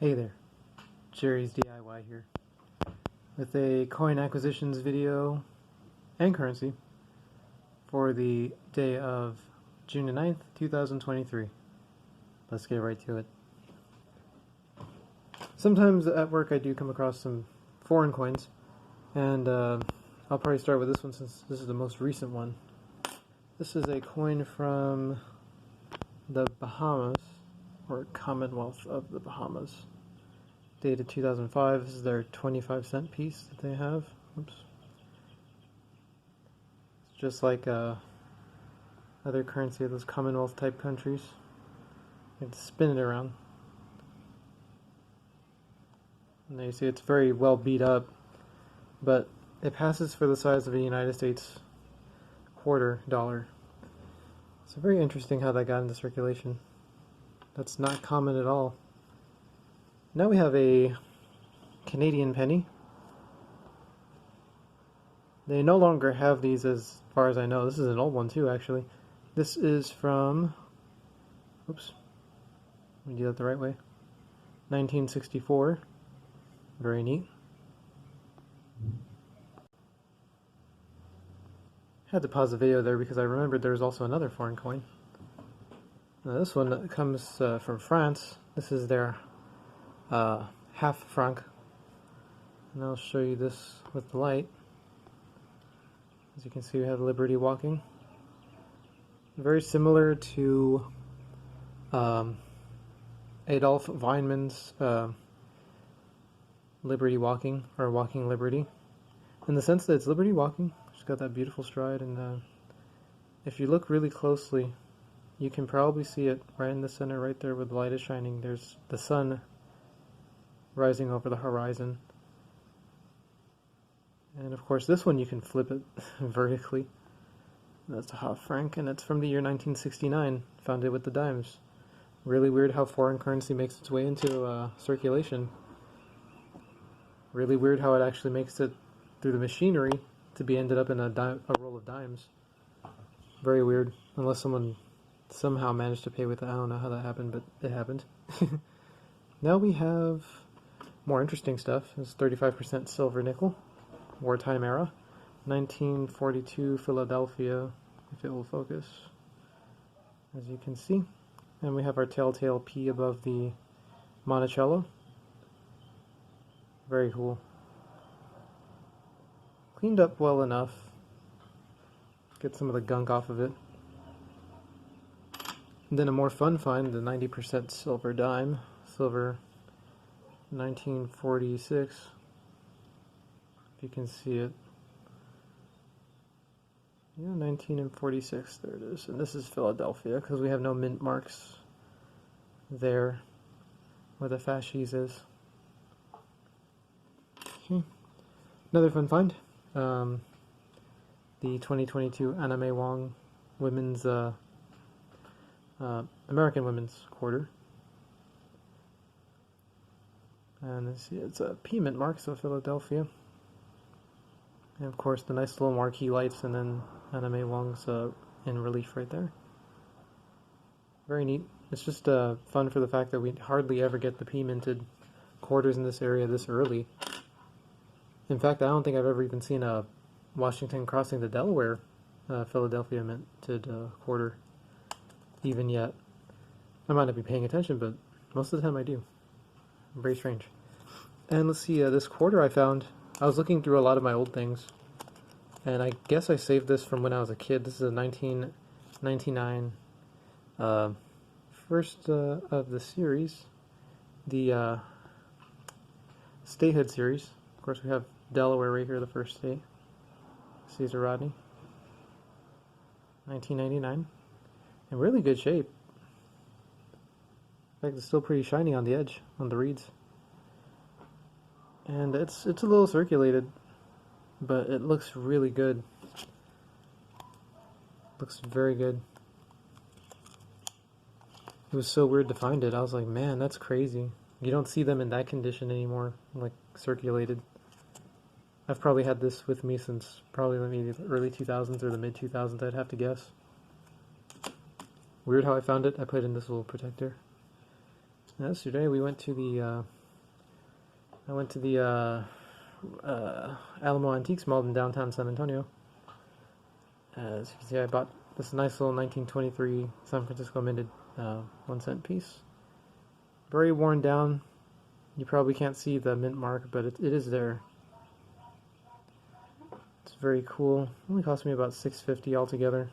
Hey there, Jerry's DIY here, with a coin acquisitions video and currency for the day of June 9th, 2023. Let's get right to it. Sometimes at work I do come across some foreign coins, and I'll probably start with this one since this is the most recent one. This is a coin from the Bahamas, or Commonwealth of the Bahamas. Dated 2005. This is their 25-cent piece that they have. Oops. It's just like other currency of those Commonwealth type countries. You have to spin it around. And there you see it's very well beat up, but it passes for the size of a United States quarter dollar. It's very interesting how that got into circulation. That's not common at all. Now we have a Canadian penny. They no longer have these as far as I know. This is an old one too, actually. This is from, oops, let me do that the right way, 1964. Very neat. Had to pause the video there because I remembered there was also another foreign coin. Now this one comes from France. This is their half franc, and I'll show you this with the light. As you can see, we have Liberty Walking, very similar to Adolf Weinmann's Liberty Walking, or Walking Liberty, in the sense that it's Liberty Walking. She's got that beautiful stride, and if you look really closely, you can probably see it right in the center, right there where the light is shining. There's the sun rising over the horizon. And of course this one you can flip it vertically. That's a half franc, and it's from the year 1969, founded with the dimes. Really weird how foreign currency makes its way into circulation. Really weird how it actually makes it through the machinery to be ended up in a roll of dimes. Very weird, unless someone somehow managed to pay with it. I don't know how that happened, but it happened. Now we have more interesting stuff. It's 35% silver nickel, wartime era, 1942 Philadelphia, if it will focus, as you can see. And we have our telltale P above the Monticello. Very cool. Cleaned up well enough. Get some of the gunk off of it. And then a more fun find, the 90% silver dime. Silver 1946, if you can see it. Yeah, 1946, there it is. And this is Philadelphia, because we have no mint marks there where the fasces is. Okay. Another fun find, the 2022 Anna May Wong women's, American women's quarter. And let's see, it's a P mint mark, so Philadelphia. And of course the nice little marquee lights, and then Anna May Wong's in relief right there. Very neat. It's just fun for the fact that we hardly ever get the P minted quarters in this area this early. In fact, I don't think I've ever even seen a Washington crossing the Delaware Philadelphia minted quarter even yet. I might not be paying attention, but most of the time I do. Very strange. And let's see, this quarter I found, I was looking through a lot of my old things, and I guess I saved this from when I was a kid. This is a 1999 first of the series, the statehood series. Of course, we have Delaware right here, the first state. Caesar Rodney. 1999. In really good shape. In fact, it's still pretty shiny on the edge, on the reeds. And it's a little circulated, but it looks really good. Looks very good. It was so weird to find it. I was like, man, that's crazy. You don't see them in that condition anymore, like circulated. I've probably had this with me since probably maybe the early 2000s or the mid 2000s, I'd have to guess. Weird how I found it. I put it in this little protector. Yesterday we went to the I went to the Alamo Antiques Mall in downtown San Antonio. As you can see, I bought this nice little 1923 San Francisco minted 1 cent piece. Very worn down. You probably can't see the mint mark, but it is there. It's very cool. It only cost me about $6.50 altogether.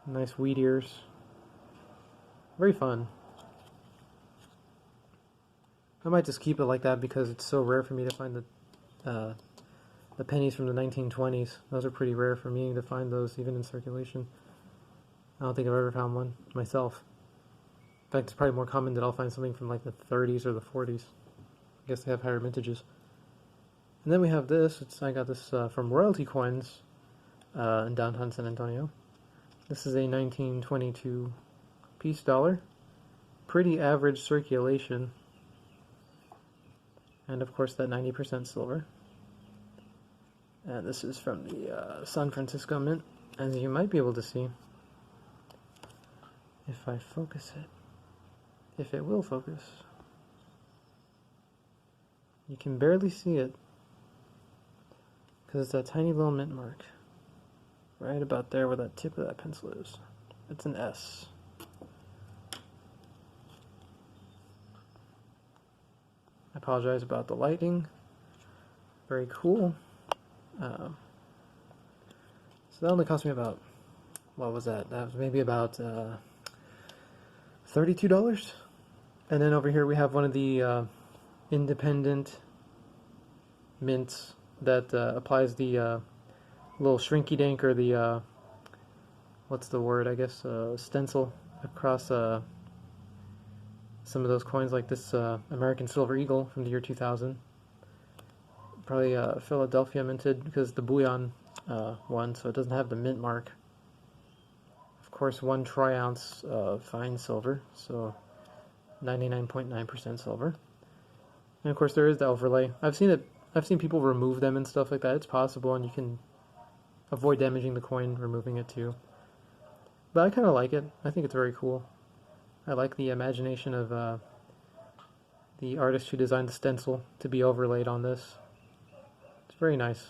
Nice wheat ears. Very fun. I might just keep it like that because it's so rare for me to find the pennies from the 1920s. Those are pretty rare for me to find those even in circulation. I don't think I've ever found one myself. In fact, it's probably more common that I'll find something from like the 30s or the 40s. I guess they have higher mintages. And then we have this. I got this from Royalty Coins in downtown San Antonio. This is a 1922 piece dollar. Pretty average circulation. And of course that 90% silver. And this is from the San Francisco Mint, as you might be able to see. If I focus it. If it will focus. You can barely see it. Because it's that tiny little mint mark. Right about there where that tip of that pencil is. It's an S. I apologize about the lighting. Very cool. So that only cost me about, what was that? That was maybe about $32. And then over here we have one of the independent mints that applies the little shrinky dink, or the what's the word, I guess, stencil across some of those coins, like this American Silver Eagle from the year 2000. Probably Philadelphia minted because the bullion one, so it doesn't have the mint mark. Of course, 1 troy-ounce fine silver, so 99.9% silver. And of course, there is the overlay. I've seen people remove them and stuff like that. It's possible, and you can avoid damaging the coin removing it too. But I kind of like it. I think it's very cool. I like the imagination of the artist who designed the stencil to be overlaid on this. It's very nice.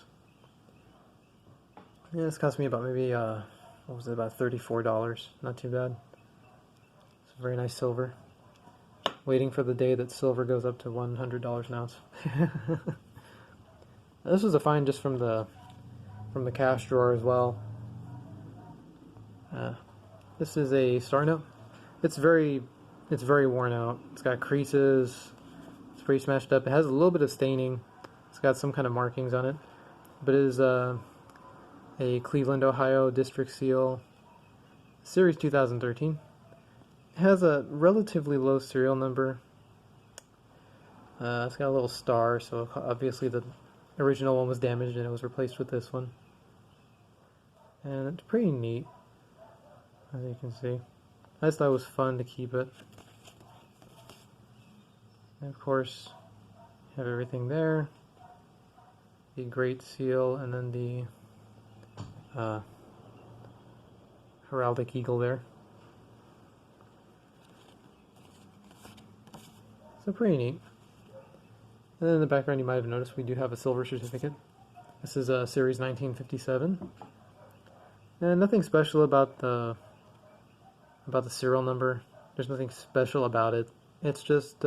Yeah, this cost me about maybe, what was it, about $34. Not too bad. It's very nice silver. Waiting for the day that silver goes up to $100 an ounce. This was a find just from the cash drawer as well. This is a star note. It's very worn out. It's got creases. It's pretty smashed up. It has a little bit of staining. It's got some kind of markings on it, but it is a Cleveland, Ohio district seal, series 2013. It has a relatively low serial number. It's got a little star, so obviously the original one was damaged and it was replaced with this one. And it's pretty neat, as you can see. I just thought it was fun to keep it. And of course, you have everything there. The Great Seal, and then the heraldic eagle there. So pretty neat. And then in the background, you might have noticed we do have a silver certificate. This is a series 1957. And nothing special about the serial number. There's nothing special about it. It's just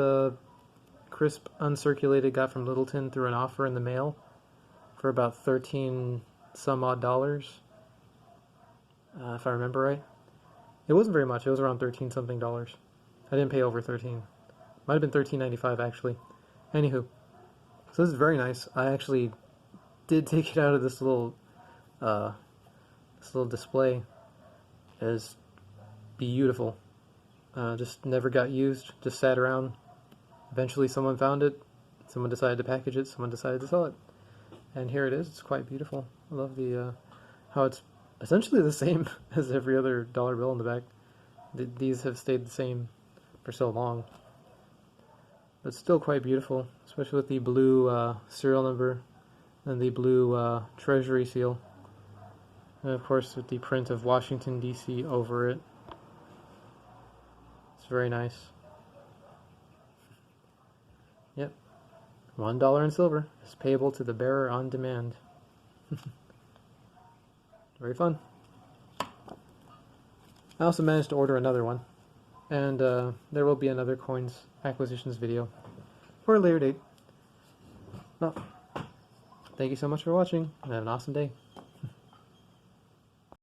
crisp, uncirculated, got from Littleton through an offer in the mail for about 13 some odd dollars, if I remember right. It wasn't very much. It was around 13 something dollars. I didn't pay over 13. Might have been $13.95 actually. Anywho, so this is very nice. I actually did take it out of this little display. It is beautiful. Just never got used. Just sat around. Eventually, someone found it. Someone decided to package it. Someone decided to sell it. And here it is. It's quite beautiful. I love the how it's essentially the same as every other dollar bill in the back. These have stayed the same for so long. But still quite beautiful, especially with the blue serial number and the blue treasury seal. And of course with the print of Washington, D.C. over it. It's very nice. Yep. $1 in silver is payable to the bearer on demand. Very fun. I also managed to order another one, and there will be another coins acquisitions video for a later date. Well, thank you so much for watching, and have an awesome day.